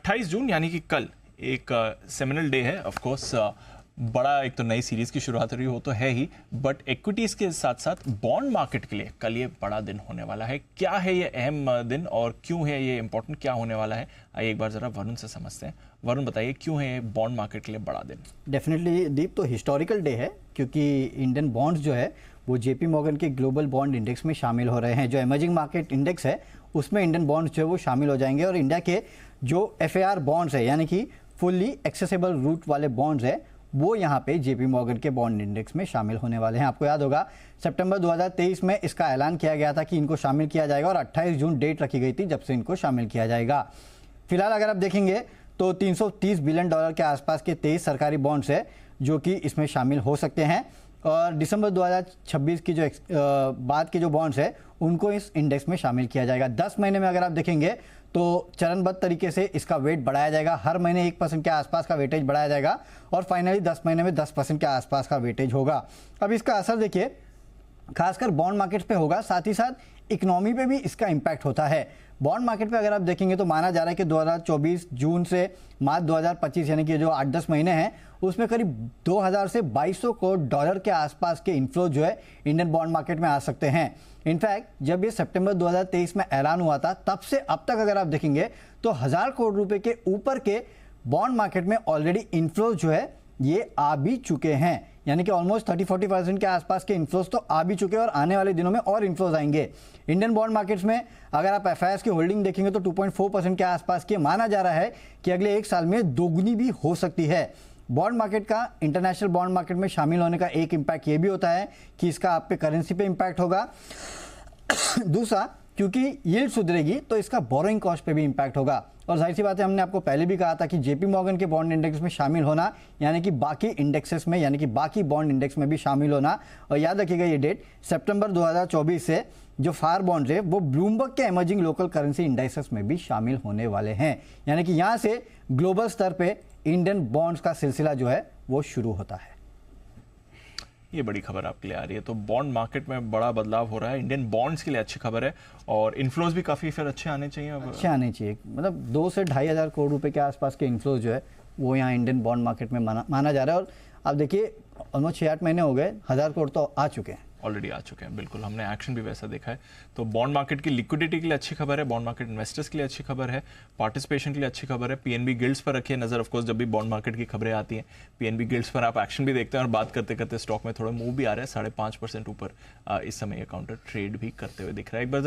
28 जून यानी कि कल एक सेमिनल डे है। ऑफ कोर्स बड़ा एक तो नई सीरीज की शुरुआत हो रही हो तो है ही, बट इक्विटीज के साथ साथ बॉन्ड मार्केट के लिए कल ये बड़ा दिन होने वाला है। क्या है ये अहम दिन और क्यों है ये इंपॉर्टेंट, क्या होने वाला है, आइए एक बार जरा वरुण से समझते हैं। वरुण बताइए क्यों है ये बॉन्ड मार्केट के लिए बड़ा दिन? डेफिनेटली दीप, तो हिस्टोरिकल डे है क्योंकि इंडियन बॉन्ड्स जो है वो जेपी मॉर्गन के ग्लोबल बॉन्ड इंडेक्स में शामिल हो रहे हैं। जो इमर्जिंग मार्केट इंडेक्स है उसमें इंडियन बॉन्ड्स जो है वो शामिल हो जाएंगे और इंडिया के जो FAR बॉन्ड्स है यानी कि फुल्ली एक्सेसिबल रूट वाले बॉन्ड्स है वो यहाँ पे जेपी मॉर्गन के बॉन्ड इंडेक्स में शामिल होने वाले हैं। आपको याद होगा सितंबर 2023 में इसका ऐलान किया गया था कि इनको शामिल किया जाएगा और 28 जून डेट रखी गई थी जब से इनको शामिल किया जाएगा। फिलहाल अगर आप देखेंगे तो $330 बिलियन के आसपास के 23 सरकारी बॉन्ड्स है जो कि इसमें शामिल हो सकते हैं और दिसंबर 2026 की जो बाद के जो बॉन्ड्स है उनको इस इंडेक्स में शामिल किया जाएगा। 10 महीने में अगर आप देखेंगे तो चरणबद्ध तरीके से इसका वेट बढ़ाया जाएगा। हर महीने 1% के आसपास का वेटेज बढ़ाया जाएगा और फाइनली 10 महीने में 10% के आसपास का वेटेज होगा। अब इसका असर देखिए खासकर बॉन्ड मार्केट्स पे होगा, साथ ही साथ इकोनॉमी पे भी इसका इम्पैक्ट होता है। बॉन्ड मार्केट पे अगर आप देखेंगे तो माना जा रहा है कि 2024 जून से मार्च 2025 यानी कि जो 8-10 महीने हैं उसमें करीब 2000 से 2200 करोड़ डॉलर के आसपास के इन्फ्लो जो है इंडियन बॉन्ड मार्केट में आ सकते हैं। इनफैक्ट जब ये सितंबर 2023 में ऐलान हुआ था तब से अब तक अगर आप देखेंगे तो 1000 करोड़ रुपए के ऊपर के बॉन्ड मार्केट में ऑलरेडी इन्फ्लो जो है ये आ भी चुके हैं, यानी कि ऑलमोस्ट 30-40% के आसपास के इन्फ्लोज तो आ भी चुके हैं और आने वाले दिनों में और इन्फ्लोज आएंगे। इंडियन बॉन्ड मार्केट्स में अगर आप FIs की होल्डिंग देखेंगे तो 2.4% के आसपास की माना जा रहा है कि अगले एक साल में दोगुनी भी हो सकती है। बॉन्ड मार्केट का इंटरनेशनल बॉन्ड मार्केट में शामिल होने का एक इम्पैक्ट ये भी होता है कि इसका आप पे करेंसी पे इम्पैक्ट होगा। दूसरा, क्योंकि यील्ड सुधरेगी तो इसका बोरोइंग कॉस्ट पे भी इम्पैक्ट होगा और जाहिर सी बात है हमने आपको पहले भी कहा था कि जेपी मॉर्गन के बॉन्ड इंडेक्स में शामिल होना यानी कि बाकी इंडेक्सेस में यानी कि बाकी बॉन्ड इंडेक्स में भी शामिल होना। और याद रखिएगा ये डेट सितंबर 2024 से जो फार बॉन्ड्स है वो ब्लूमबर्ग के इमर्जिंग लोकल करेंसी इंडेक्सेस में भी शामिल होने वाले हैं, यानी कि यहाँ से ग्लोबल स्तर पे इंडियन बॉन्ड्स का सिलसिला जो है वो शुरू होता है। ये बड़ी खबर आपके लिए आ रही है, तो बॉन्ड मार्केट में बड़ा बदलाव हो रहा है, इंडियन बॉन्ड्स के लिए अच्छी खबर है और इन्फ्लोज भी काफ़ी फिर अच्छे आने चाहिए। अब अच्छे आने चाहिए, मतलब 2 से 2,500 करोड़ रुपए के आसपास के इन्फ्लोज जो है वो यहाँ इंडियन बॉन्ड मार्केट में माना जा रहा है। और आप देखिए ऑलमोस्ट 6-8 महीने हो गए, 1000 करोड़ तो आ चुके हैं, ऑलरेडी आ चुके हैं। बिल्कुल, हमने एक्शन भी वैसा देखा है। तो बॉन्ड मार्केट की लिक्विडिटी के लिए अच्छी खबर है, बॉन्ड मार्केट इन्वेस्टर्स के लिए अच्छी खबर है, पार्टिसिपेशन के लिए अच्छी खबर है। PNB गिल्ड्स पर रखिए नजर। ऑफ कोर्स जब भी बॉन्ड मार्केट की खबरें आती हैं PNB गिल्ड्स पर आप एक्शन भी देखते हैं और बात करते करते स्टॉक में थोड़ा मूव भी आ रहा है। 5.5% ऊपर इस समय ये काउंटर ट्रेड भी करते हुए दिख रहा है। एक बार